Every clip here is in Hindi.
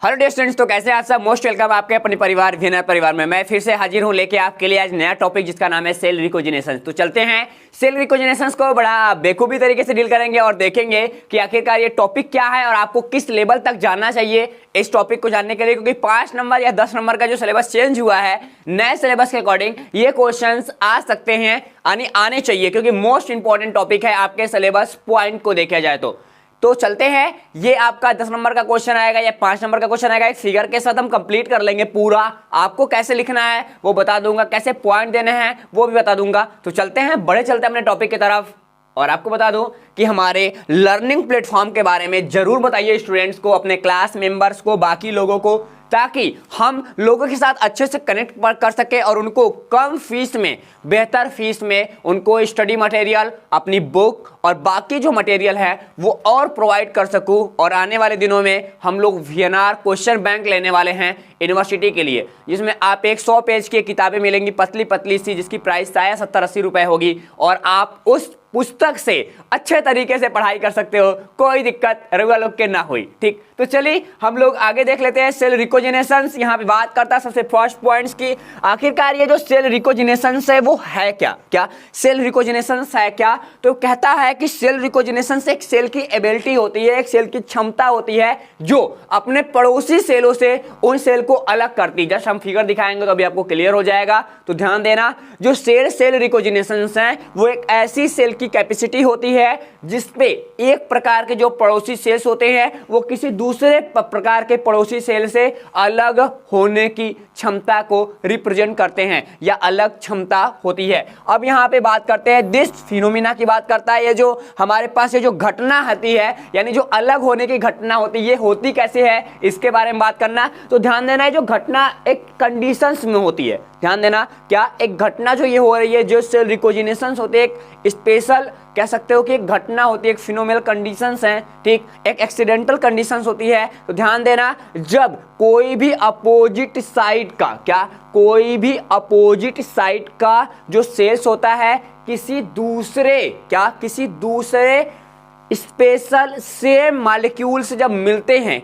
हेलो डियर स्टूडेंट्स, तो कैसे आप सब। मोस्ट वेलकम आपके अपने परिवार वीनर परिवार में। मैं फिर से हाजिर हूं लेके आपके लिए आज नया टॉपिक जिसका नाम है सेल रिकोजिनेशन। तो चलते हैं सेल रिकोजिनेशन को बड़ा बेखूबी तरीके से डील करेंगे और देखेंगे कि आखिरकार ये टॉपिक क्या है और आपको किस लेवल तक जानना चाहिए इस टॉपिक को जानने के लिए, क्योंकि 5 नंबर या 10 नंबर का जो सिलेबस चेंज हुआ है नए सिलेबस के अकॉर्डिंग ये क्वेश्चंस आ सकते हैं, आने चाहिए, क्योंकि मोस्ट इंपॉर्टेंट टॉपिक है आपके सिलेबस पॉइंट को देखा जाए तो चलते हैं। ये आपका 10 नंबर का क्वेश्चन आएगा या 5 नंबर का क्वेश्चन आएगा, एक फिगर के साथ हम कंप्लीट कर लेंगे पूरा। आपको कैसे लिखना है वो बता दूंगा, कैसे पॉइंट देने हैं वो भी बता दूंगा। तो चलते हैं, बड़े चलते हैं अपने टॉपिक की तरफ। और आपको बता दूं कि हमारे लर्निंग प्लेटफॉर्म के बारे में जरूर बताइए स्टूडेंट्स को, अपने क्लास मेंबर्स को, बाकी लोगों को, ताकि हम लोगों के साथ अच्छे से कनेक्ट कर सके और उनको कम फीस में, बेहतर फीस में उनको स्टडी मटेरियल, अपनी बुक और बाकी जो मटेरियल है वो और प्रोवाइड कर सकूं। और आने वाले दिनों में हम लोग वीएनआर क्वेश्चन बैंक लेने वाले हैं यूनिवर्सिटी के लिए, जिसमें आप एक 100 पेज की किताबें मिलेंगी पतली पतली सी, जिसकी प्राइस शायद 70-80 रुपए होगी, और आप उस पुस्तक से अच्छे तरीके से पढ़ाई कर सकते हो, कोई दिक्कत रउआ लोग के ना हुई। ठीक, तो चलिए हम लोग आगे देख लेते हैं। सेल रिकोजिनेशंस यहाँ पे बात करता है सबसे फर्स्ट पॉइंट्स की। आखिरकार ये जो सेल रिकोजिनेशंस है वो है क्या सेल रिकोजिनेशंस है क्या? तो कहता है कि सेल रिकोजिनेशंस एक सेल की एबिलिटी होती है, एक सेल की क्षमता होती है जो अपने पड़ोसी सेलों से उन सेल को अलग करती है। जस्ट हम फिगर दिखाएंगे तो अभी आपको क्लियर हो जाएगा। तो ध्यान देना, जो सेल रिकोजिनेशंस हैं वो एक ऐसी सेल की कैपेसिटी होती है जिसपे एक प्रकार के जो पड़ोसी सेल्स होते हैं वो किसी दूसरे प्रकार के पड़ोसी सेल से अलग होने की क्षमता को रिप्रेजेंट करते हैं या अलग क्षमता होती है। अब यहाँ पे बात करते हैं दिस फिनोमिना की बात करता है। ये जो हमारे पास ये जो घटना होती है, यानी जो अलग होने की घटना होती है, ये होती कैसे है इसके बारे में बात करना। तो ध्यान देना है, जो घटना एक कंडीशंस में होती है, ध्यान देना, क्या एक घटना जो ये हो रही है, जो सेल रिकोजिनेशंस होते हैं, एक स्पेशल कह सकते हो कि एक घटना होती है, एक फिनोमिनल कंडीशंस हैं, ठीक, एक एक्सीडेंटल कंडीशंस होती है। तो ध्यान देना, जब कोई भी अपोजिट साइड का कोई भी अपोजिट साइड का जो सेल्स होता है किसी दूसरे स्पेशल सेम मॉलिक्यूल से जब मिलते हैं,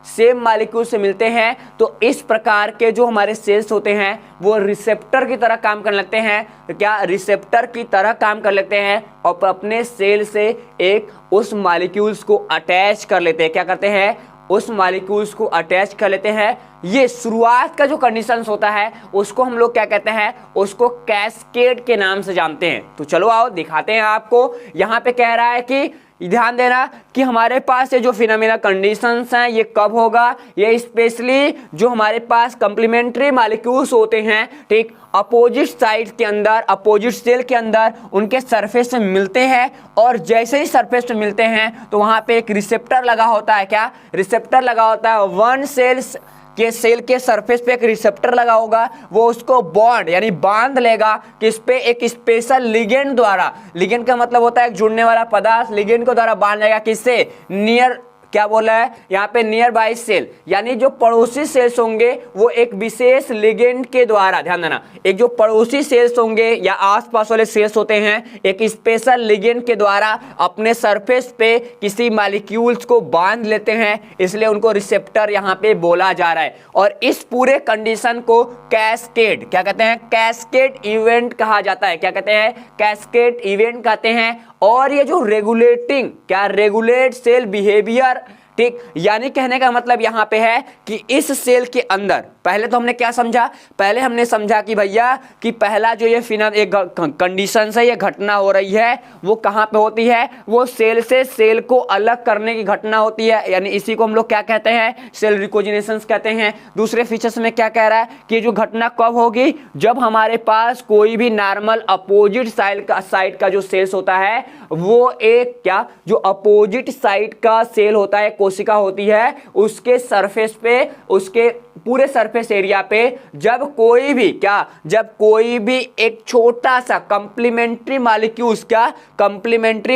सेम मॉलिक्यूल से मिलते हैं, तो इस प्रकार के जो हमारे सेल्स होते हैं वो रिसेप्टर की तरह काम करने लगते हैं। रिसेप्टर की तरह काम कर लेते हैं और अपने सेल से एक उस मॉलिक्यूल्स को अटैच कर लेते हैं। क्या करते हैं? उस मॉलिक्यूल्स को अटैच कर लेते हैं। ये शुरुआत का जो कंडीशंस होता है उसको हम लोग क्या कहते हैं? उसको कैस्केड के नाम से जानते हैं। तो चलो आओ दिखाते हैं आपको। यहाँ पे कह रहा है कि ध्यान देना कि हमारे पास ये जो फिनोमिना कंडीशंस हैं ये कब होगा? ये स्पेशली जो हमारे पास कंप्लीमेंट्री मॉलिक्यूल्स होते हैं, ठीक, अपोजिट साइड के अंदर, अपोजिट सेल के अंदर उनके सरफेस में मिलते हैं, और जैसे ही सरफेस में मिलते हैं तो वहां पे एक रिसेप्टर लगा होता है। रिसेप्टर लगा होता है। वन सेल के सरफेस पे एक रिसेप्टर लगा होगा, वो उसको बॉन्ड यानी बांध लेगा किस पे? एक स्पेशल लिगेंड द्वारा। लिगेंड का मतलब होता है एक जुड़ने वाला पदार्थ। लिगेंड को द्वारा बांध लेगा किससे? नियर, क्या बोला है यहाँ पे? नियर बाई सेल, यानी जो पड़ोसी सेल्स होंगे वो एक विशेष लिगेंड के द्वारा, ध्यान देना, एक जो पड़ोसी सेल्स होंगे या आसपास वाले सेल्स होते हैं एक स्पेशल लिगेंड के द्वारा अपने सरफेस पे किसी मॉलिक्यूल्स को बांध लेते हैं, इसलिए उनको रिसेप्टर यहाँ पे बोला जा रहा है। और इस पूरे कंडीशन को कैस्केड, क्या कहते हैं? कैस्केड इवेंट कहा जाता है। क्या कहते हैं? कैस्केड इवेंट कहते हैं। और ये जो रेगुलेट सेल बिहेवियर, ठीक, यानी कहने का मतलब यहाँ पे है कि इस सेल के अंदर, पहले तो हमने क्या समझा? पहले हमने समझा कि भैया कि पहला जो ये एक कंडीशन है, ये घटना हो रही है, वो कहाँ पे होती है? वो सेल से सेल को अलग करने की घटना होती है, यानी इसी को हम लोग क्या कहते हैं? सेल रिकोजिनेशंस कहते हैं। दूसरे फीचर्स में क्या कह रहा है कि जो घटना कब होगी? जब हमारे पास कोई भी नॉर्मल अपोजिट साइड का जो सेल्स होता है वो एक जो अपोजिट साइड का सेल होता है, कोशिका होती है, उसके सरफेस पे, उसके पूरे सरफेस एरिया पे जब कोई भी एक छोटा सा कंप्लीमेंट्री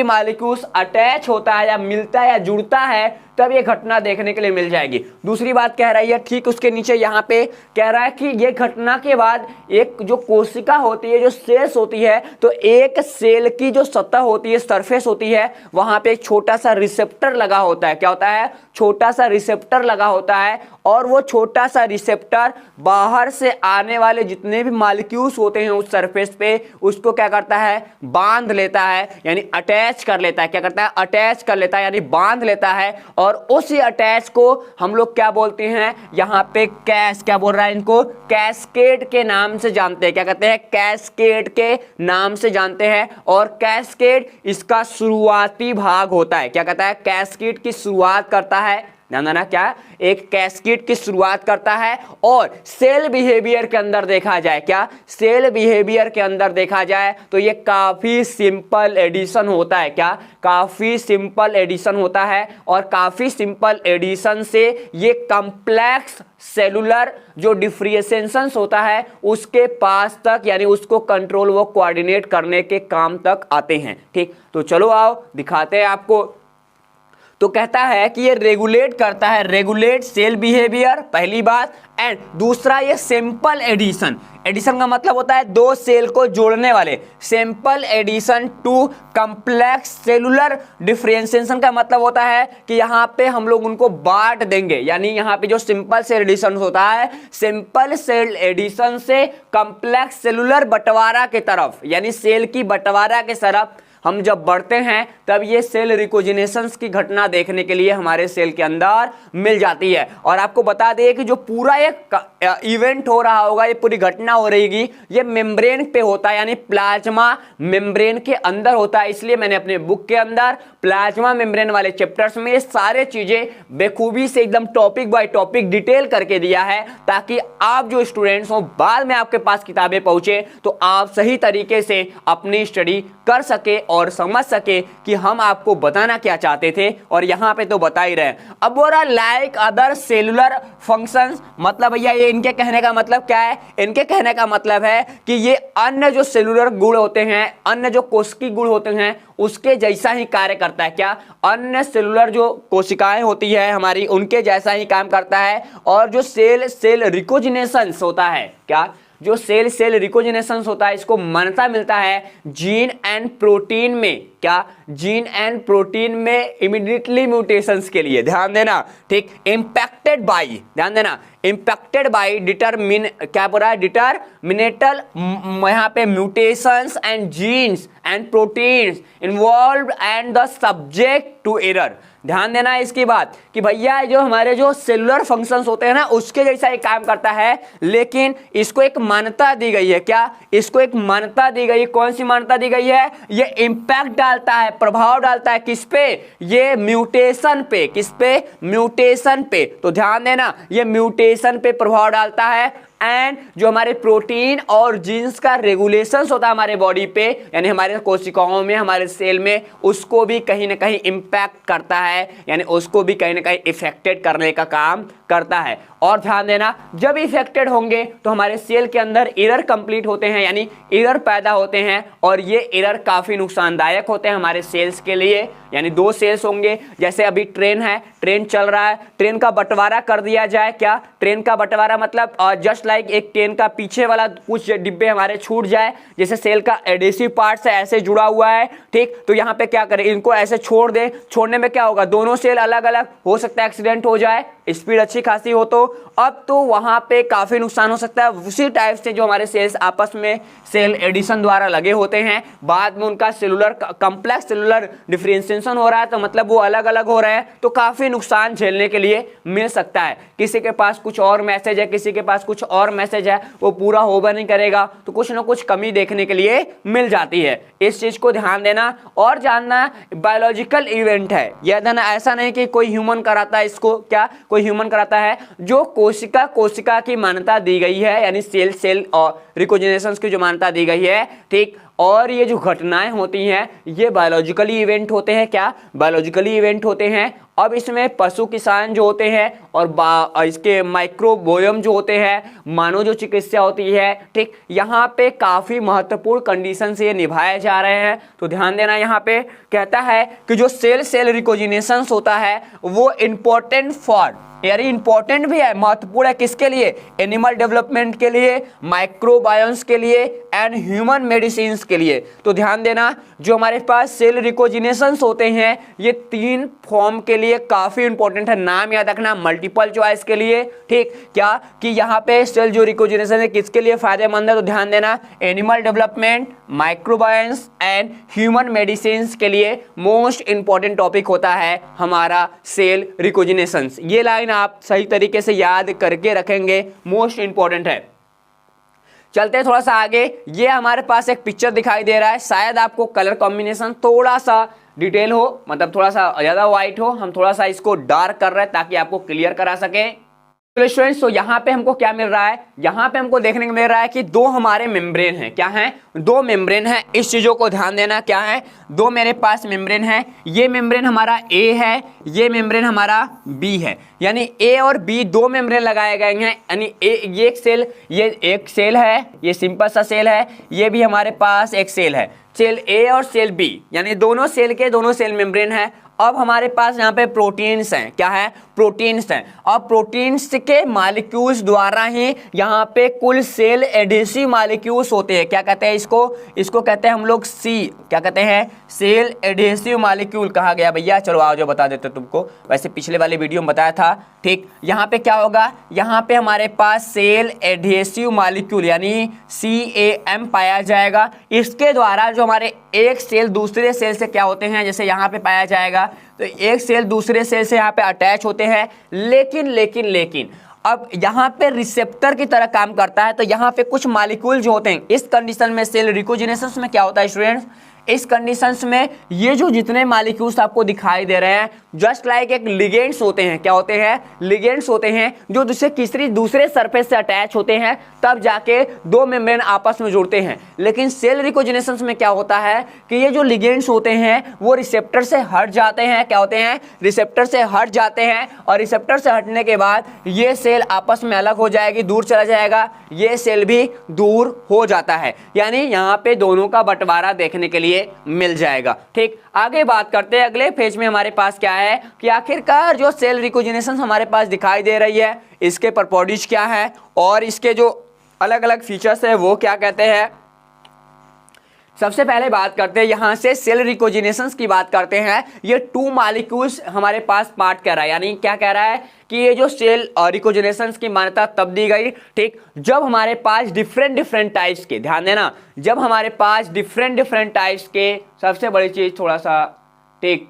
मॉलिक्यूल्स अटैच होता है या मिलता है या जुड़ता है, तब ये घटना देखने के लिए मिल जाएगी। दूसरी बात कह रही है, ठीक उसके नीचे यहाँ पे कह रहा है कि ये घटना के बाद एक जो कोशिका होती है, जो सेल्स होती है, तो एक सेल की जो सतह होती है, सरफेस होती है, वहां पे एक छोटा सा रिसेप्टर लगा होता है। क्या होता है? छोटा सा रिसेप्टर लगा होता है, और वो छोटा सा रिसेप्टर बाहर से आने वाले जितने भी मॉलिक्यूल्स होते हैं उस सरफेस पे, उसको क्या करता है? बांध लेता है, यानी अटैच कर लेता है। क्या करता है? अटैच कर लेता है, यानी बांध लेता है। और उसी अटैच को हम लोग क्या बोलते हैं? यहाँ पे क्या बोल रहा है इनको? कैस्केड के नाम से जानते हैं। क्या कहते हैं? कैस्केड के नाम से जानते हैं। और कैस्केड इसका शुरुआती भाग होता है। क्या कहता है? कैस्केड की शुरुआत करता है। ध्यान देना, क्या? एक कैस्केड की शुरुआत करता है। और सेल बिहेवियर के अंदर देखा जाए, क्या सेल बिहेवियर के अंदर देखा जाए तो ये काफी सिंपल एडिशन होता है। क्या? काफी सिंपल एडिशन होता है। और काफी सिंपल एडिशन से ये कॉम्प्लेक्स सेलुलर जो डिफरेंशिएशन होता है उसके पास तक, यानी उसको कंट्रोल, वो कोऑर्डिनेट करने के काम तक आते हैं। ठीक, तो चलो आओ दिखाते हैं आपको। तो कहता है कि ये रेगुलेट करता है, रेगुलेट सेल बिहेवियर, पहली बात। एंड दूसरा, ये सिंपल एडिशन। एडिशन का मतलब होता है दो सेल को जोड़ने वाले। Simple addition to complex cellular differentiation का मतलब होता है कि यहाँ पे हम लोग उनको बांट देंगे, यानी यहाँ पे जो सिंपल सेल एडिशन होता है, सिंपल सेल एडिशन से कॉम्प्लेक्स सेलुलर बंटवारा के तरफ, यानी सेल की बंटवारा के तरफ हम जब बढ़ते हैं तब ये सेल रिकोजिनेशन की घटना देखने के लिए हमारे सेल के अंदर मिल जाती है। और आपको बता दें कि जो पूरा एक इवेंट हो रहा होगा, ये पूरी घटना हो रहेगी, ये मेम्ब्रेन पे होता है, यानी प्लाज्मा मेम्ब्रेन के अंदर होता है। इसलिए मैंने अपने बुक के अंदर प्लाज्मा मेम्ब्रेन वाले चैप्टर्स में ये सारे चीजें बेखूबी से एकदम टॉपिक बाय टॉपिक डिटेल करके दिया है, ताकि आप जो स्टूडेंट्स हो बाद में आपके पास किताबें पहुंचे तो आप सही तरीके से अपनी स्टडी कर सके और समझ सके कि हम आपको बताना क्या चाहते थे। और यहां पे तो बता ही रहे। अब बोल रहा लाइक अदर सेलुलर फंक्शंस, मतलब भैया ये इनके कहने का मतलब क्या है? इनके कहने का मतलब है कि ये अन्य जो सेलुलर गुण होते हैं, अन्य जो कोशिकीय गुण होते हैं, उसके जैसा ही कार्य करता है। क्या? अन्य सेलुलर जो कोशिकाएं होती है हमारी, उनके जैसा ही काम करता है। और जो सेल रिकोजिनेशन होता है, क्या जो सेल रिकोजिनेशन होता है, इसको मान्यता मिलता है जीन एंड प्रोटीन में। क्या? जीन एंड प्रोटीन में इमीडिएटली म्यूटेशंस के लिए। ध्यान देना, ठीक, इंपैक्टेड बाई, ध्यान देना, इंपैक्टेड बाई डिटरमिनेटल यहाँ पे mutations and genes and proteins involve and the subject to error. ध्यान देना इसकी बात कि भैया जो हमारे जो सेलुलर फंक्शंस होते हैं ना, उसके जैसा एक काम करता है, लेकिन इसको एक मान्यता दी गई है। क्या? इसको एक मान्यता दी गई है। कौन सी मान्यता दी गई है? ये इंपैक्ट डालता है, प्रभाव डालता है किस पे? ये म्यूटेशन पे। किस पे? म्यूटेशन पे। तो ध्यान देना, ये म्यूटेशन पे प्रभाव डालता है। एंड जो हमारे प्रोटीन और जीन्स का रेगुलेशंस होता है हमारे बॉडी पे, यानी हमारे कोशिकाओं में, हमारे सेल में, उसको भी कहीं ना कहीं इंपैक्ट करता है, यानी उसको भी कहीं ना कहीं इफेक्टेड करने का काम करता है। और ध्यान देना, जब इफेक्टेड होंगे तो हमारे सेल के अंदर एरर कंप्लीट होते हैं, यानी एरर पैदा होते हैं। और ये एरर काफी नुकसानदायक होते हैं हमारे सेल्स के लिए। यानी दो सेल्स होंगे, जैसे अभी ट्रेन है, ट्रेन चल रहा है, ट्रेन का बंटवारा कर दिया जाए। क्या? ट्रेन का बंटवारा मतलब जस्ट लाइक एक ट्रेन का पीछे वाला कुछ डिब्बे हमारे छूट जाए, जैसे सेल का एडेसिव पार्ट से ऐसे जुड़ा हुआ है, ठीक, तो यहाँ पे क्या करें, इनको ऐसे छोड़ दें। छोड़ने में क्या होगा? दोनों सेल अलग अलग हो सकता है, एक्सीडेंट हो जाए, स्पीड अच्छी खासी हो तो अब तो वहां पे काफी नुकसान हो सकता है। उसी टाइप से जो हमारे सेल्स आपस में सेल एडिशन द्वारा लगे होते हैं, बाद में उनका सेलुलर कॉम्प्लेक्स सेलुलर डिफरेंशिएशन हो रहा है, तो मतलब वो अलग अलग हो रहे हैं, तो काफी नुकसान झेलने के लिए मिल सकता है। किसी के पास कुछ और मैसेज है, किसी के पास कुछ और मैसेज है, वो पूरा होगा नहीं करेगा, तो कुछ ना कुछ कमी देखने के लिए मिल जाती है। इस चीज को ध्यान देना और जानना, बायोलॉजिकल इवेंट है यह, ऐसा नहीं कि कोई ह्यूमन कराता है इसको। क्या? कोई ह्यूमन कराता है? जो कोशिका की मान्यता दी गई है, यानी सेल और रिकोजिनेशन की जो मान्यता दी गई है, ठीक, और ये जो घटनाएं होती हैं ये बायोलॉजिकली इवेंट होते हैं। क्या बायोलॉजिकली इवेंट होते हैं। अब इसमें पशु किसान जो होते हैं और इसके माइक्रोबायोम जो होते हैं, मानव जो चिकित्सा होती है, ठीक, यहाँ पे काफ़ी महत्वपूर्ण कंडीशन से ये निभाए जा रहे हैं। तो ध्यान देना, यहाँ पे कहता है कि जो सेल सेल रिकोजिनेशंस होता है वो इम्पोर्टेंट फॉर, यानी इंपॉर्टेंट भी है, महत्वपूर्ण है किसके लिए, एनिमल डेवलपमेंट के लिए, माइक्रोबायोम्स के लिए एंड ह्यूमन मेडिसिन के लिए। तो ध्यान देना, जो हमारे पास सेल रिकोजिनेशंस होते हैं ये 3 फॉर्म के लिए काफी इंपॉर्टेंट है। नाम याद रखना, मल्टीपल चॉइस के लिए, ठीक, क्या कि यहाँ पे सेल जो रिकोजिनेशन है किसके लिए फायदेमंद है, तो ध्यान देना, animal development, microbiomes and human medicine के लिए मोस्ट इंपॉर्टेंट टॉपिक होता है हमारा सेल रिकोजिनेशंस। ये लाइन आप सही तरीके से याद करके रखेंगे, मोस्ट इंपॉर्टेंट है। चलते हैं थोड़ा सा आगे। ये हमारे पास एक पिक्चर दिखाई दे रहा है, शायद आपको कलर कॉम्बिनेशन थोड़ा सा डिटेल हो, मतलब थोड़ा सा ज्यादा व्हाइट हो, हम थोड़ा सा इसको डार्क कर रहे हैं ताकि आपको क्लियर करा सके। तो स्टूडेंट्स, तो यहाँ पे हमको क्या मिल रहा है, यहाँ पे हमको देखने को मिल रहा है कि 2 हमारे मेम्ब्रेन हैं। क्या हैं, 2 मेम्ब्रेन हैं। इस चीजों को ध्यान देना, क्या है, 2 मेरे पास मेम्ब्रेन है। ये मेम्ब्रेन हमारा ए है, ये मेम्ब्रेन हमारा बी है, यानी ए और बी 2 मेम्ब्रेन लगाए गए हैं। यानी ये एक सेल, ये एक सेल है, ये सिंपल सा सेल है, ये भी हमारे पास एक सेल है, सेल ए और सेल बी, यानी दोनों सेल के दोनों सेल मेम्ब्रेन है। अब हमारे पास यहाँ पे प्रोटीन्स हैं। क्या है, प्रोटीन्स हैं। और प्रोटीन्स के मॉलिक्यूल्स द्वारा ही यहाँ पे कुल सेल एडेसिव मॉलिक्यूल्स होते हैं। क्या कहते हैं इसको कहते हैं हम लोग क्या कहते हैं, सेल एडेसिव मॉलिक्यूल कहा गया भैया। चलो आओ जो बता देते तुमको, वैसे पिछले वाले वीडियो में बताया था, ठीक। यहाँ पे क्या होगा, यहाँ पे हमारे पास सेल एडेसिव मॉलिक्यूल यानी CAM पाया जाएगा। इसके द्वारा जो हमारे एक सेल दूसरे सेल से क्या होते हैं, जैसे यहाँ पे पाया जाएगा, तो एक सेल दूसरे सेल से यहाँ पे अटैच होते हैं। लेकिन अब यहाँ पे रिसेप्टर की तरह काम करता है। तो यहाँ पे कुछ मॉलिक्यूल जो होते हैं, इस कंडीशन में सेल रिकोजिनेशंस में क्या होता है स्टूडेंट्स, इस कंडीशंस में ये जो जितने मॉलिक्यूल्स आपको दिखाई दे रहे हैं जस्ट लाइक एक लिगेंड्स होते हैं। क्या होते हैं, लिगेंड्स होते हैं, जो दूसरे सरफेस से अटैच होते हैं, तब जाके 2 मेम्ब्रेन आपस में जुड़ते हैं। लेकिन सेल रिकोजिनेशंस में क्या होता है कि ये जो लिगेंड्स होते हैं वो रिसेप्टर से हट जाते हैं। क्या होते हैं, रिसेप्टर से हट जाते हैं, और रिसेप्टर से हटने के बाद ये सेल आपस में अलग हो जाएगी, दूर चला जाएगा, ये सेल भी दूर हो जाता है। यानी यहाँ पे दोनों का बंटवारा देखने के लिए मिल जाएगा, ठीक। आगे बात करते हैं, अगले पेज में हमारे पास क्या है कि आखिरकार जो सेल रिकोजिनेशन हमारे पास दिखाई दे रही है इसके प्रॉपर्टीज क्या है और इसके जो अलग अलग फीचर्स है वो क्या कहते हैं। सबसे पहले बात करते हैं, यहाँ से सेल रिकोजिनेशंस की बात करते हैं। ये 2 मॉलिक्यूल्स हमारे पास पार्ट कर रहा है, यानी क्या कह रहा है कि ये जो सेल रिकोजिनेशंस की मान्यता तब दी गई, ठीक, जब हमारे पास डिफरेंट टाइप्स के, ध्यान देना, जब हमारे पास डिफरेंट टाइप्स के, सबसे बड़ी चीज थोड़ा सा, ठीक,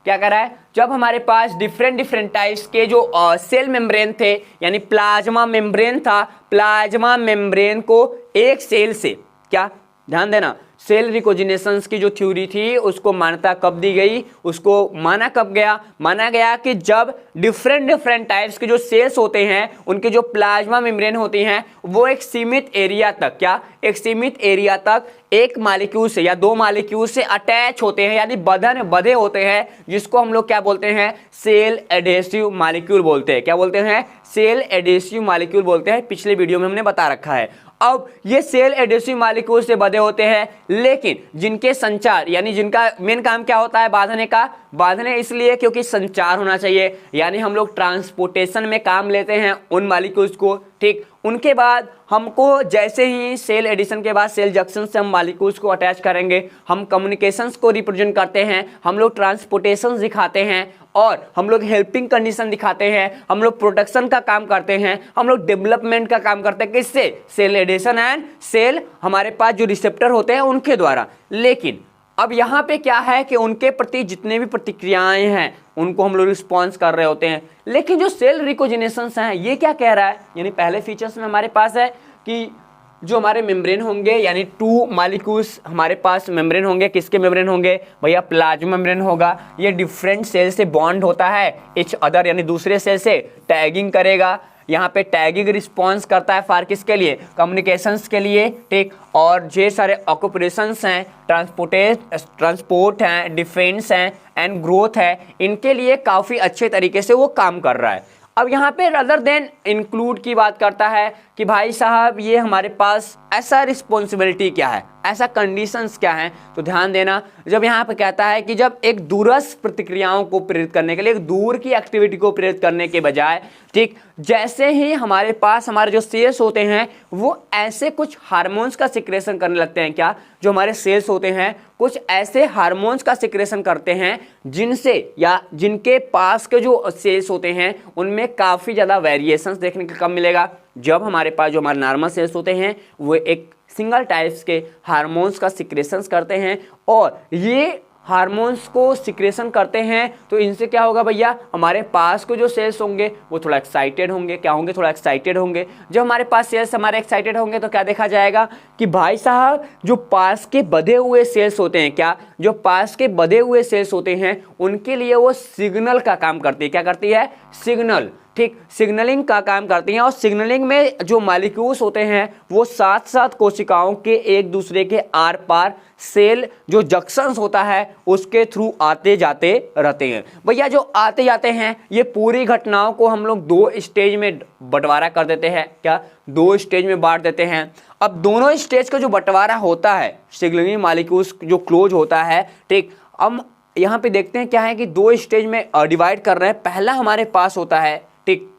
क्या कर रहा है, जब हमारे पास डिफरेंट टाइप्स के जो सेल मेम्ब्रेन थे, यानी प्लाज्मा मेम्ब्रेन था, प्लाज्मा मेम्ब्रेन को एक सेल से, क्या, ध्यान देना, सेल रिकोजिनेशंस की जो थ्योरी थी उसको मान्यता कब दी गई, उसको माना कब गया, माना गया कि जब डिफरेंट टाइप्स के जो सेल्स होते हैं उनके जो प्लाज्मा मेम्ब्रेन होती हैं वो एक सीमित एरिया तक, क्या, एक सीमित एरिया तक एक मॉलिक्यूल से या 2 मॉलिक्यूल से अटैच होते हैं, यानी बधे होते हैं, जिसको हम लोग क्या बोलते हैं, सेल एडेसिव मॉलिक्यूल बोलते हैं। क्या बोलते हैं, सेल एडेसिव मॉलिक्यूल बोलते हैं। पिछले वीडियो में हमने बता रखा है। अब ये सेल एडेसिव मॉलिक्यूल से बंधे होते हैं, लेकिन जिनके संचार, यानी जिनका मेन काम क्या होता है, बांधने का, बांधने इसलिए क्योंकि संचार होना चाहिए, यानी हम लोग ट्रांसपोर्टेशन में काम लेते हैं उन मॉलिक्यूल्स को, ठीक। उनके बाद हमको जैसे ही सेल एडिशन के बाद सेल जंक्शन से हम मॉलिक्यूल्स को अटैच करेंगे, हम कम्युनिकेशंस को रिप्रेजेंट करते हैं, हम लोग ट्रांसपोर्टेशन दिखाते हैं, और हम लोग हेल्पिंग कंडीशन दिखाते हैं, हम लोग प्रोटेक्शन का काम करते हैं, हम लोग डेवलपमेंट का काम करते हैं, किससे, सेल एडिशन एंड सेल हमारे पास जो रिसेप्टर होते हैं उनके द्वारा। लेकिन अब यहाँ पे क्या है कि उनके प्रति जितने भी प्रतिक्रियाएं हैं उनको हम लोग रिस्पॉन्स कर रहे होते हैं। लेकिन जो सेल रिकोजिनेशंस हैं ये क्या कह रहा है, यानी पहले फीचर्स में हमारे पास है कि जो हमारे मेम्ब्रेन होंगे, यानी 2 मॉलिक्यूल्स हमारे पास मेम्ब्रेन होंगे, किसके मेम्ब्रेन होंगे भैया, प्लाज्मा मेम्ब्रेन होगा। ये डिफरेंट सेल से बॉन्ड होता है इच अदर, यानी दूसरे सेल से टैगिंग करेगा, यहाँ पे टैगिंग रिस्पॉन्स करता है फॉर किसके लिए, कम्युनिकेशंस के लिए, ठीक। और जे सारे ऑक्यूपेशंस हैं, ट्रांसपोर्ट हैं, डिफेंस हैं एंड ग्रोथ है, इनके लिए काफ़ी अच्छे तरीके से वो काम कर रहा है। अब यहाँ पे अदर देन इंक्लूड की बात करता है कि भाई साहब ये हमारे पास ऐसा रिस्पॉन्सिबिलिटी क्या है, ऐसा कंडीशंस क्या हैं। तो ध्यान देना, जब यहाँ पे कहता है कि जब एक दूरस्थ प्रतिक्रियाओं को प्रेरित करने के लिए, एक दूर की एक्टिविटी को प्रेरित करने के बजाय, ठीक, जैसे ही हमारे पास हमारे जो सेल्स होते हैं वो ऐसे कुछ हार्मोन्स का सिक्रेशन करने लगते हैं, क्या, जो हमारे सेल्स होते हैं कुछ ऐसे हार्मोन्स का सिक्रेशन करते हैं जिनसे या जिनके पास के जो सेल्स होते हैं उनमें काफ़ी ज़्यादा वेरिएशंस देखने को कम मिलेगा। जब हमारे पास जो हमारे नॉर्मल सेल्स होते हैं वो एक सिंगल टाइप्स के हार्मोन्स का सिक्रेशंस करते हैं, और ये हार्मोन्स को सिक्रेशन करते हैं तो इनसे क्या होगा भैया, हमारे पास को जो सेल्स होंगे वो थोड़ा एक्साइटेड होंगे, क्या होंगे, थोड़ा एक्साइटेड होंगे। जब हमारे पास सेल्स हमारे एक्साइटेड होंगे तो क्या देखा जाएगा कि भाई साहब जो पास के बधे हुए सेल्स होते हैं, क्या, जो पास के बधे हुए सेल्स होते हैं उनके लिए वो सिग्नल का काम करती है, क्या करती है, सिग्नल, ठीक, सिग्नलिंग का काम करती हैं। और सिग्नलिंग में जो मॉलिक्यूल्स होते हैं वो साथ साथ कोशिकाओं के एक दूसरे के आर पार सेल जो जंक्शंस होता है उसके थ्रू आते जाते रहते हैं। भैया जो आते जाते हैं ये पूरी घटनाओं को हम लोग दो स्टेज में बंटवारा कर देते हैं, क्या, दो स्टेज में बांट देते हैं। अब दोनों स्टेज का जो बंटवारा होता है सिग्नलिंग मॉलिक्यूल्स जो क्लोज होता है, ठीक, अब यहाँ पे देखते हैं क्या है कि दो स्टेज में डिवाइड कर रहे हैं। पहला हमारे पास होता है, ठीक,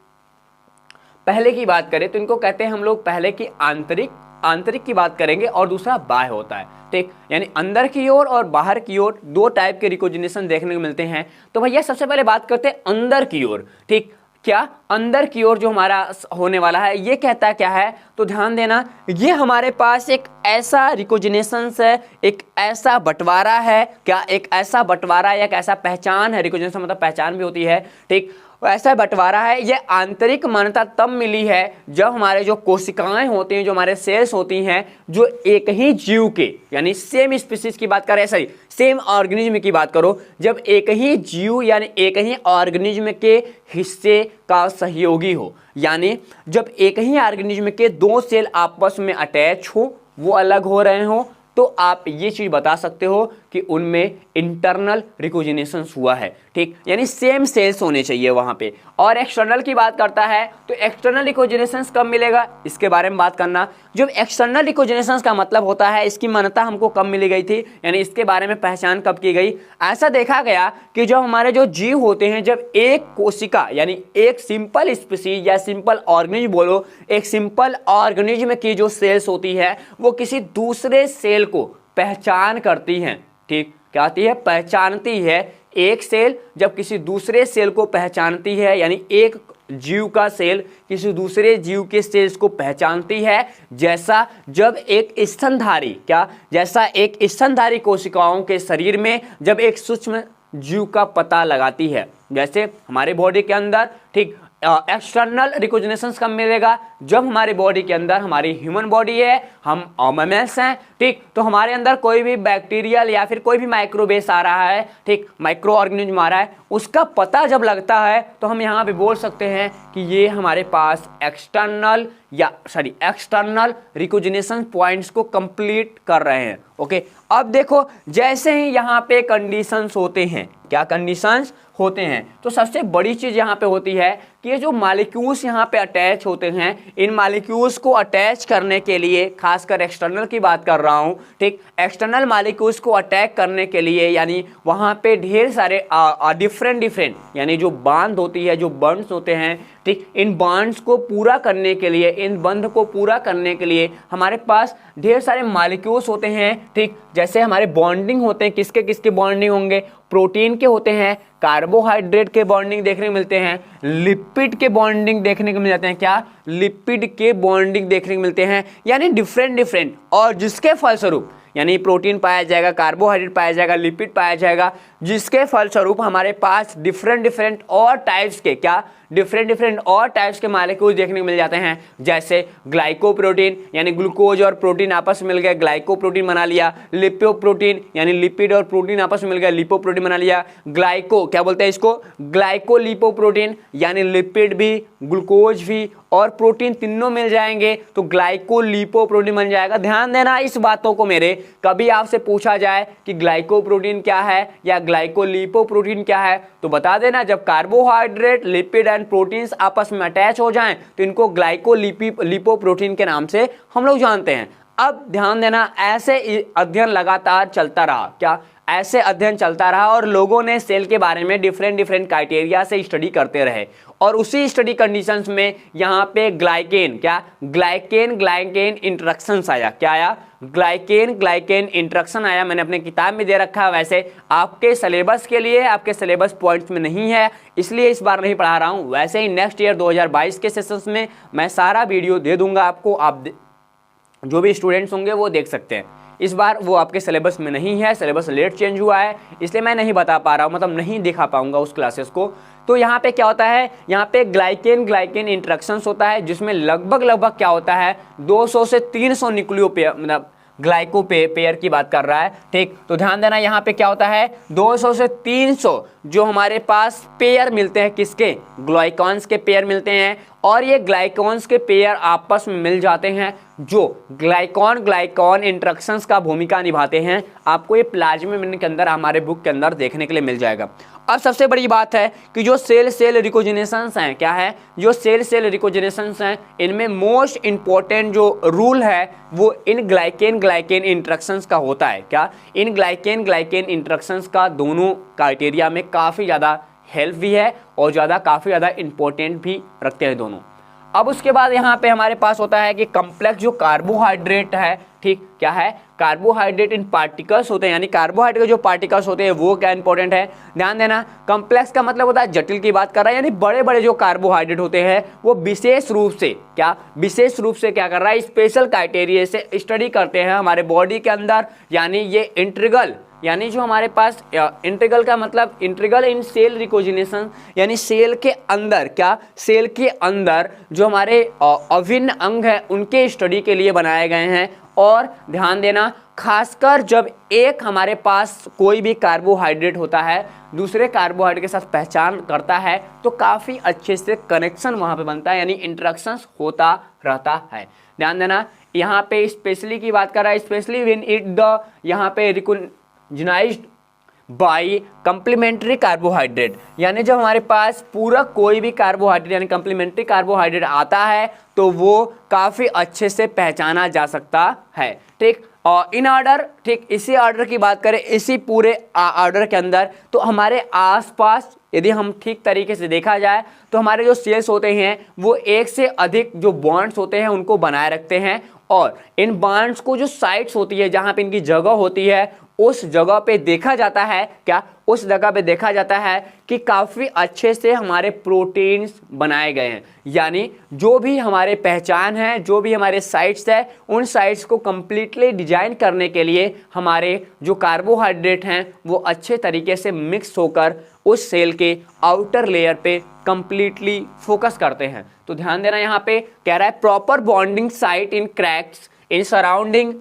पहले की बात करें तो इनको कहते हैं हम लोग पहले की आंतरिक की बात करेंगे और दूसरा बाह्य होता है, ठीक, यानी अंदर की ओर और बाहर की ओर दो टाइप के रिकोजिनेशन देखने को मिलते हैं। तो भैया सबसे पहले बात करते हैं अंदर की ओर, ठीक, क्या, अंदर की ओर जो हमारा होने वाला है ये कहता है क्या है, तो ध्यान देना, ये हमारे पास एक ऐसा रिकोजिनेशन है, एक ऐसा बंटवारा है, क्या, एक ऐसा बंटवारा या एक ऐसा पहचान है, रिकोजिनेशन मतलब पहचान भी होती है, ठीक, ऐसा बंटवारा है। ये आंतरिक मान्यता तब मिली है जब हमारे जो कोशिकाएं होती हैं, जो हमारे सेल्स होती हैं, जो एक ही जीव के यानी सेम स्पीसीज की बात करें, सही, सेम ऑर्गेनिज्म की बात करो, जब एक ही जीव यानी एक ही ऑर्गेनिज्म के हिस्से का सहयोगी हो, यानी जब एक ही ऑर्गेनिज्म के दो सेल आपस में अटैच हो, वो अलग हो रहे हो, तो आप ये चीज बता सकते हो कि उनमें इंटरनल रिकोजिनेशन हुआ है, ठीक, यानी सेम सेल्स होने चाहिए वहां पे। और एक्सटर्नल की बात करता है तो एक्सटर्नल रिकोजिनेशन कब मिलेगा, इसके बारे में बात करना। जब एक्सटर्नल रिकोजिनेशन का मतलब होता है, इसकी मान्यता हमको कब मिली गई थी, यानी इसके बारे में पहचान कब की गई, ऐसा देखा गया कि जब हमारे जो जीव होते हैं, जब एक कोशिका यानी एक सिंपल स्पीसीज या सिंपल ऑर्गेनिज्म बोलो, एक सिंपल ऑर्गेनिज्म की जो सेल्स होती है वो किसी दूसरे सेल को पहचान करती हैं, ठीक, क्या आती है, पहचानती है। एक सेल जब किसी दूसरे सेल को पहचानती है, यानी एक जीव का सेल किसी दूसरे जीव के सेल्स को पहचानती है, जैसा जब एक स्तनधारी, क्या, जैसा एक स्तनधारी कोशिकाओं के शरीर में जब एक सूक्ष्म जीव का पता लगाती है, जैसे हमारे बॉडी के अंदर, ठीक, एक्सटर्नल रिकोजिनेशन कब मिलेगा, जब हमारे बॉडी के अंदर, हमारी ह्यूमन बॉडी है, हम मैमल्स हैं, ठीक, तो हमारे अंदर कोई भी बैक्टीरियल या फिर कोई भी माइक्रोबेस आ रहा है, ठीक, माइक्रो ऑर्गेनिज्म आ रहा है, उसका पता जब लगता है तो हम यहाँ पे बोल सकते हैं कि ये हमारे पास एक्सटर्नल रिकोजिनेशन पॉइंट्स को कंप्लीट कर रहे हैं। ओके, अब देखो जैसे ही यहाँ पे कंडीशंस होते हैं, क्या कंडीशंस होते हैं, तो सबसे बड़ी चीज यहाँ पे होती है कि ये जो मॉलिक्यूल्स यहाँ पे अटैच होते हैं, इन मॉलिक्यूल्स को अटैच करने के लिए, खासकर एक्सटर्नल की बात कर रहा हूँ, ठीक, एक्सटर्नल मॉलिक्यूल्स को अटैक करने के लिए, यानी वहाँ पे ढेर सारे डिफरेंट यानी जो बांध होती है, जो बॉन्ड्स होते हैं, ठीक, इन बॉन्ड्स को पूरा करने के लिए, इन बंध को पूरा करने के लिए हमारे पास ढेर सारे मॉलिक्यूल्स होते हैं, ठीक, जैसे हमारे बॉन्डिंग होते हैं, किसके किसके बॉन्डिंग होंगे, प्रोटीन के होते हैं, कार्बोहाइड्रेट के बॉन्डिंग देखने को मिलते हैं, लिपिड के बॉन्डिंग देखने को मिल जाते हैं, क्या, लिपिड के बॉन्डिंग देखने को मिलते हैं, यानी डिफरेंट और जिसके फलस्वरूप, यानी प्रोटीन पाया जाएगा, कार्बोहाइड्रेट पाया जाएगा, लिपिड पाया जाएगा, जिसके फलस्वरूप हमारे पास डिफरेंट और टाइप्स के, क्या, डिफरेंट डिफरेंट और टाइप्स के मालिक्यूल्स देखने को मिल जाते हैं, जैसे ग्लाइकोप्रोटीन यानी ग्लूकोज और प्रोटीन आपस में मिल गए ग्लाइकोप्रोटीन बना लिया, लिपोप्रोटीन यानी लिपिड और प्रोटीन आपस में मिल गए लिपोप्रोटीन बना लिया, ग्लाइको क्या बोलते हैं इसको, ग्लाइकोलिपोप्रोटीन यानी लिपिड भी ग्लूकोज भी और प्रोटीन तीनों मिल जाएंगे तो ग्लाइकोलिपोप्रोटीन बन जाएगा। ध्यान देना इस बातों को मेरे, कभी आपसे पूछा जाए कि ग्लाइकोप्रोटीन क्या है या ग्लाइकोलिपोप्रोटीन क्या है तो बता देना, जब कार्बोहाइड्रेट लिपिड एंड प्रोटीन्स आपस में अटैच हो जाएं तो इनको ग्लाइकोलिपोप्रोटीन के नाम से हम लोग जानते हैं। अब ध्यान देना, ऐसे अध्ययन लगातार चलता रहा, क्या ऐसे अध्ययन चलता रहा और लोगों ने सेल के बारे में डिफरेंट डिफरेंट क्राइटेरिया से स्टडी करते रहे और उसी स्टडी कंडीशंस में यहाँ पे ग्लाइकेन क्या ग्लाइकेन इंटरेक्शंस आया, क्या आया, ग्लाइकेन इंटरेक्शन आया। मैंने अपने किताब में दे रखा है, वैसे आपके सिलेबस के लिए आपके सिलेबस पॉइंट्स में नहीं है इसलिए इस बार नहीं पढ़ा रहा हूँ, वैसे ही नेक्स्ट ईयर 2022 के सेशंस में मैं सारा वीडियो दे दूंगा आपको, आप जो भी स्टूडेंट्स होंगे वो देख सकते हैं। इस बार वो आपके सिलेबस में नहीं है, सिलेबस लेट चेंज हुआ है इसलिए मैं नहीं बता पा रहा हूँ, मतलब नहीं दिखा पाऊंगा उस क्लासेस को। तो यहाँ पे क्या होता है, यहाँ पे ग्लाइकेन इंटरेक्शंस होता है जिसमें लगभग क्या होता है 200 से 300 न्यूक्लियोपेयर मतलब ग्लाइको पेयर की बात कर रहा है, ठीक। तो ध्यान देना यहाँ पे क्या होता है 200 से 300 जो हमारे पास पेयर मिलते हैं, किसके, ग्लाइकॉन्स के पेयर मिलते हैं और ये ग्लाइकॉन्स के पेयर आपस में मिल जाते हैं जो ग्लाइकॉन इंटरेक्शंस का भूमिका निभाते हैं। आपको ये प्लाज्मा के अंदर हमारे बुक के अंदर देखने के लिए मिल जाएगा। अब सबसे बड़ी बात है कि जो सेल रिकोजिनेशंस हैं, क्या है, जो सेल रिकोजिनेशंस हैं इनमें मोस्ट इंपॉर्टेंट जो रूल है वो इन ग्लाइकेन इंटरेक्शंस का होता है, क्या, इन ग्लाइकेन इंटरेक्शंस का दोनों क्राइटेरिया में काफ़ी ज़्यादा हेल्प भी है और काफ़ी ज़्यादा इंपॉर्टेंट भी रखते हैं दोनों। अब उसके बाद यहाँ पे हमारे पास होता है कि कम्प्लेक्स जो कार्बोहाइड्रेट है, ठीक, क्या है, कार्बोहाइड्रेट इन पार्टिकल्स होते हैं यानी कार्बोहाइड्रेट के जो पार्टिकल्स होते हैं वो क्या इंपॉर्टेंट है। ध्यान देना, कम्प्लेक्स का मतलब होता है जटिल की बात कर रहा है यानी बड़े बड़े जो कार्बोहाइड्रेट होते हैं वो विशेष रूप से क्या कर रहा है, स्पेशल क्राइटेरिया से स्टडी करते हैं हमारे बॉडी के अंदर, यानी ये इंटीग्रल यानी जो हमारे पास इंटीग्रल का मतलब इंटीग्रल इन सेल रिकोजिनेशन यानी सेल के अंदर, क्या, सेल के अंदर जो हमारे अभिन्न अंग हैं उनके स्टडी के लिए बनाए गए हैं। और ध्यान देना, खासकर जब एक हमारे पास कोई भी कार्बोहाइड्रेट होता है दूसरे कार्बोहाइड्रेट के साथ पहचान करता है तो काफ़ी अच्छे से कनेक्शन वहाँ पे बनता है यानी इंटरेक्शंस होता रहता है। ध्यान देना, यहाँ पे स्पेशली की बात कर रहा है, स्पेशली व्हेन इट द यहाँ पे रिकोगनाइज्ड बाई कंप्लीमेंट्री कार्बोहाइड्रेट यानी जब हमारे पास पूरा कोई भी कार्बोहाइड्रेट यानी कंप्लीमेंट्री कार्बोहाइड्रेट आता है तो वो काफ़ी अच्छे से पहचाना जा सकता है, ठीक। और इन ऑर्डर, ठीक, इसी ऑर्डर की बात करें, इसी पूरे ऑर्डर के अंदर तो हमारे आसपास यदि हम ठीक तरीके से देखा जाए तो हमारे जो सेल्स होते हैं वो एक से अधिक जो बॉन्ड्स होते हैं उनको बनाए रखते हैं और इन बॉन्ड्स को जो साइट्स होती है जहाँ पे इनकी जगह होती है उस जगह पे देखा जाता है, क्या, उस जगह पे देखा जाता है कि काफ़ी अच्छे से हमारे प्रोटीन्स बनाए गए हैं यानी जो भी हमारे पहचान है, जो भी हमारे साइट्स है उन साइट्स को कम्प्लीटली डिजाइन करने के लिए हमारे जो कार्बोहाइड्रेट हैं वो अच्छे तरीके से मिक्स होकर उस सेल के आउटर लेयर पे कम्प्लीटली फोकस करते हैं। तो ध्यान देना, यहाँ पे कह रहा है proper bonding site in cracks in surrounding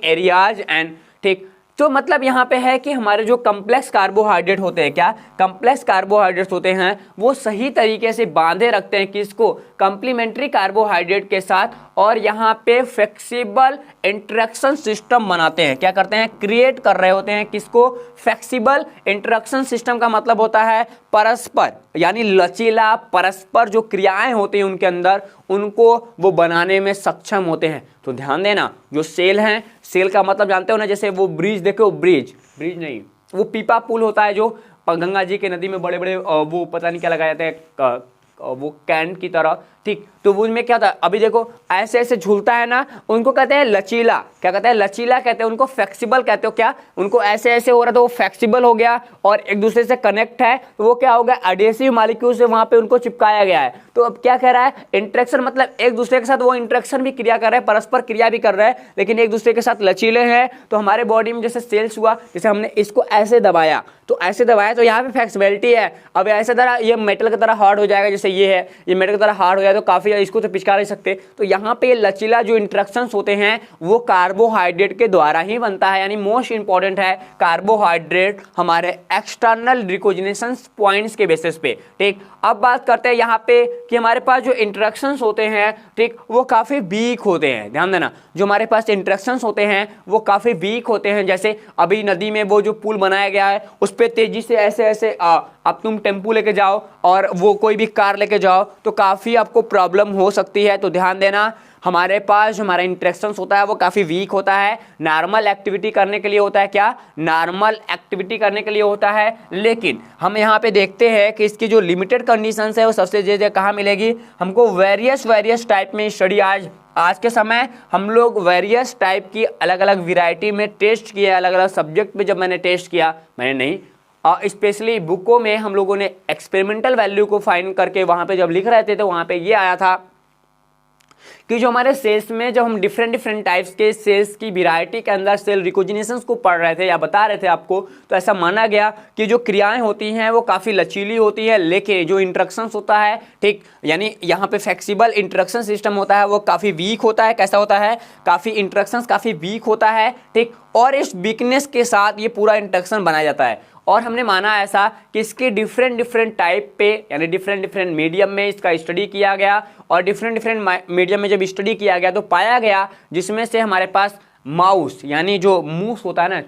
areas and, ठीक। तो मतलब यहाँ पे है कि हमारे जो कम्प्लेक्स कार्बोहाइड्रेट होते हैं, क्या, कम्प्लेक्स कार्बोहाइड्रेट्स होते हैं वो सही तरीके से बांधे रखते हैं किसको, कंप्लीमेंट्री कार्बोहाइड्रेट के साथ और यहाँ पे फ्लेक्सिबल इंटरेक्शन सिस्टम बनाते हैं, क्या करते हैं, क्रिएट कर रहे होते हैं किसको, फ्लेक्सिबल इंटरेक्शन सिस्टम का मतलब होता है परस्पर यानी लचीला परस्पर जो क्रियाएं होती हैं उनके अंदर उनको वो बनाने में सक्षम होते हैं। तो ध्यान देना, जो सेल हैं, सेल का मतलब जानते हो ना, जैसे वो ब्रिज देखो, ब्रिज नहीं, वो पीपा पुल होता है जो गंगा जी के नदी में बड़े बड़े वो पता नहीं क्या लगाए जाते हैं वो कैन की तरह, ठीक। तो वो उनमें क्या था, अभी देखो ऐसे ऐसे झूलता है ना, उनको कहते हैं लचीला। क्या कहते हैं? लचीला कहते हैं उनको, फ्लेक्सिबल कहते हो क्या, उनको ऐसे ऐसे हो रहा था वो फ्लेक्सिबल हो गया और एक दूसरे से कनेक्ट है तो वो क्या हो गया, एडहेसिव मॉलिक्यूल से वहां पे उनको चिपकाया गया है। तो अब क्या कह रहा है, इंटरेक्शन मतलब एक दूसरे के साथ वो इंटरेक्शन भी क्रिया कर रहे हैं, परस्पर क्रिया भी कर रहे हैं, लेकिन एक दूसरे के साथ लचीले हैं। तो हमारे बॉडी में जैसे सेल्स हुआ, जैसे हमने इसको ऐसे दबाया तो ऐसे दबाया तो यहाँ पे फ्लेक्सिबिलिटी है। अब ऐसे तरह ये मेटल की तरह हार्ड हो जाएगा, जैसे ये है, ये मेटल की तरह हार्ड हो जाए तो काफी, इसको तो पिचका नहीं सकते। तो यहाँ पे लचीला जो इंटरेक्शंस होते हैं वो कार्बोहाइड्रेट के द्वारा ही बनता है, यानी मोस्ट इंपॉर्टेंट है कार्बोहाइड्रेट हमारे एक्सटर्नल रिकोजिनेशन पॉइंट्स के बेसिस पे। ठीक, अब बात करते हैं यहाँ पे कि हमारे पास जो इंटरेक्शंस होते हैं, ठीक, वो काफी वीक होते हैं। ध्यान देना, जो हमारे पास इंटरेक्शंस होते हैं वो काफी वीक होते हैं। जैसे अभी नदी में वो जो पुल बनाया गया है उस पे तेजी से ऐसे ऐसे अब तुम टेम्पू लेके जाओ और वो कोई भी कार लेके जाओ तो काफी आपको प्रॉब्लम हो सकती है। तो ध्यान देना, हमारे पास जो हमारा इंटरेक्शंस होता है वो काफी वीक होता है। नॉर्मल एक्टिविटी करने के लिए होता है, क्या, नॉर्मल एक्टिविटी करने के लिए होता है। लेकिन हम यहाँ पे देखते हैं कि इसकी जो लिमिटेड कंडीशंस है वो सबसे ज्यादा कहाँ मिलेगी हमको, वेरियस टाइप में स्टडी। आज के समय हम लोग वेरियस टाइप की अलग अलग वैरायटी में टेस्ट किया, अलग अलग सब्जेक्ट में जब मैंने टेस्ट किया, मैंने नहीं, स्पेशली बुकों में हम लोगों ने एक्सपेरिमेंटल वैल्यू को फाइंड करके वहां पे जब लिख रहे थे तो वहां पे ये आया था कि जो हमारे सेल्स में जब हम डिफरेंट टाइप्स के सेल्स की वैरायटी के अंदर सेल रिकोजिनेशंस को पढ़ रहे थे या बता रहे थे आपको, तो ऐसा माना गया कि जो क्रियाएं होती हैं वो काफ़ी लचीली होती है, लेकिन जो इंटरेक्शंस होता है, ठीक, यानी यहाँ पे फ्लेक्सिबल इंटरेक्शन सिस्टम होता है वो काफ़ी वीक होता है। कैसा होता है, काफ़ी इंटरेक्शंस काफ़ी वीक होता है, ठीक, और इस वीकनेस के साथ ये पूरा इंटरेक्शन बनाया जाता है। और हमने माना ऐसा कि इसके डिफरेंट टाइप पे, यानी डिफरेंट मीडियम में इसका स्टडी किया गया और डिफरेंट मीडियम में जब स्टडी किया गया तो पाया गया जिसमें से हमारे पास माउस, यानी जो मूस होता है ना,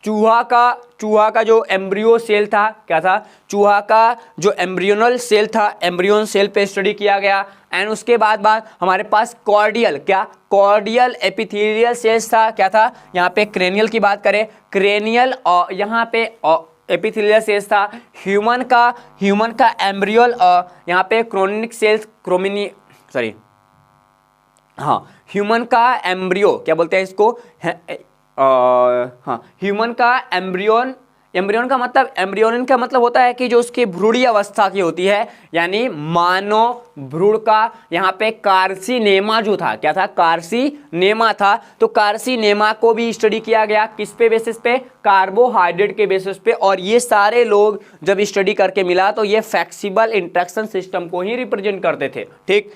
चूहा का जो एम्ब्रियो सेल था, क्या था, चूहा का जो एम्ब्रियोनल सेल था, एम्ब्रियोन सेल पे स्टडी किया गया। एंड उसके बाद हमारे पास कॉर्डियल एपिथेलियल सेल्स था, क्या था, यहाँ पे क्रेनियल की बात करें, क्रेनियल, और यहाँ पे एपिथेलियल सेल्स था। ह्यूमन का एम्ब्रियल, यहाँ पे क्रोनिक सेल्स, ह्यूमन का एम्ब्रियो, क्या बोलते हैं इसको, ह्यूमन का एम्ब्रियोन का मतलब, एम्ब्रियोन का मतलब होता है कि जो उसकी भ्रूणीय अवस्था की होती है, यानी मानव भ्रूण का। यहाँ पे कार्सिनेमा जो था, क्या था, कार्सिनेमा था। तो कार्सिनेमा को भी स्टडी किया गया, किस पे बेसिस पे, कार्बोहाइड्रेट के बेसिस पे। और ये सारे लोग जब स्टडी करके मिला तो ये फ्लेक्सिबल इंटरेक्शन सिस्टम को ही रिप्रेजेंट करते थे। ठीक,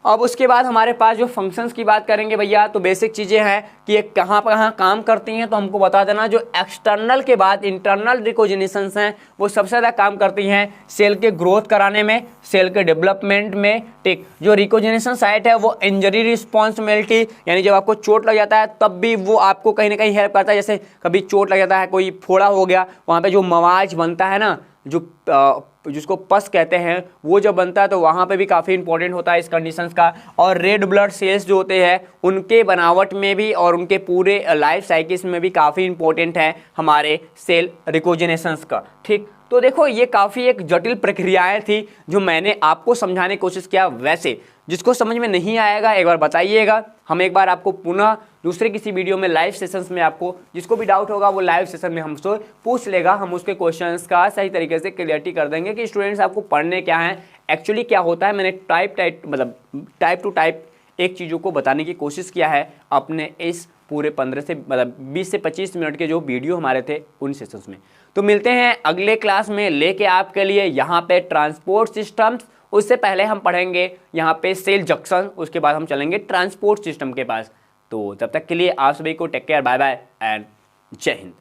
अब उसके बाद हमारे पास जो फंक्शंस की बात करेंगे भैया, तो बेसिक चीज़ें हैं कि ये कहाँ काम करती हैं। तो हमको बता देना, जो एक्सटर्नल के बाद इंटरनल रिकोजिनेशंस हैं वो सबसे ज़्यादा काम करती हैं सेल के ग्रोथ कराने में, सेल के डेवलपमेंट में। ठीक, जो रिकोजिनेशन साइट है वो इंजरी रिस्पॉन्सिबिलिटी, यानी जब आपको चोट लग जाता है तब भी वो आपको कहीं ना कहीं हेल्प करता है। जैसे कभी चोट लग जाता है, कोई फोड़ा हो गया, वहाँ पर जो मवाज बनता है ना, जो जिसको पस कहते हैं, वो जब बनता है तो वहाँ पे भी काफ़ी इंपॉर्टेंट होता है इस कंडीशंस का। और रेड ब्लड सेल्स जो होते हैं उनके बनावट में भी और उनके पूरे लाइफ साइकिल्स में भी काफ़ी इंपॉर्टेंट है हमारे सेल रिकोजिनेशंस का। ठीक, तो देखो ये काफ़ी एक जटिल प्रक्रियाएं थी जो मैंने आपको समझाने की कोशिश किया। वैसे जिसको समझ में नहीं आएगा एक बार बताइएगा, हम एक बार आपको पुनः दूसरे किसी वीडियो में लाइव सेशंस में, आपको जिसको भी डाउट होगा वो लाइव सेशन में हमसे पूछ लेगा, हम उसके क्वेश्चंस का सही तरीके से क्लियरिटी कर देंगे कि स्टूडेंट्स आपको पढ़ने क्या है, एक्चुअली क्या होता है। मैंने टाइप टू टाइप एक चीज़ों को बताने की कोशिश किया है अपने इस पूरे 20 से 25 मिनट के जो वीडियो हमारे थे उन सेशंस में। तो मिलते हैं अगले क्लास में लेके आपके लिए यहाँ पे ट्रांसपोर्ट सिस्टम्स। उससे पहले हम पढ़ेंगे यहाँ पे सेल जंक्शन, उसके बाद हम चलेंगे ट्रांसपोर्ट सिस्टम के पास। तो तब तक के लिए आप सभी को take care, bye bye and जय हिंद।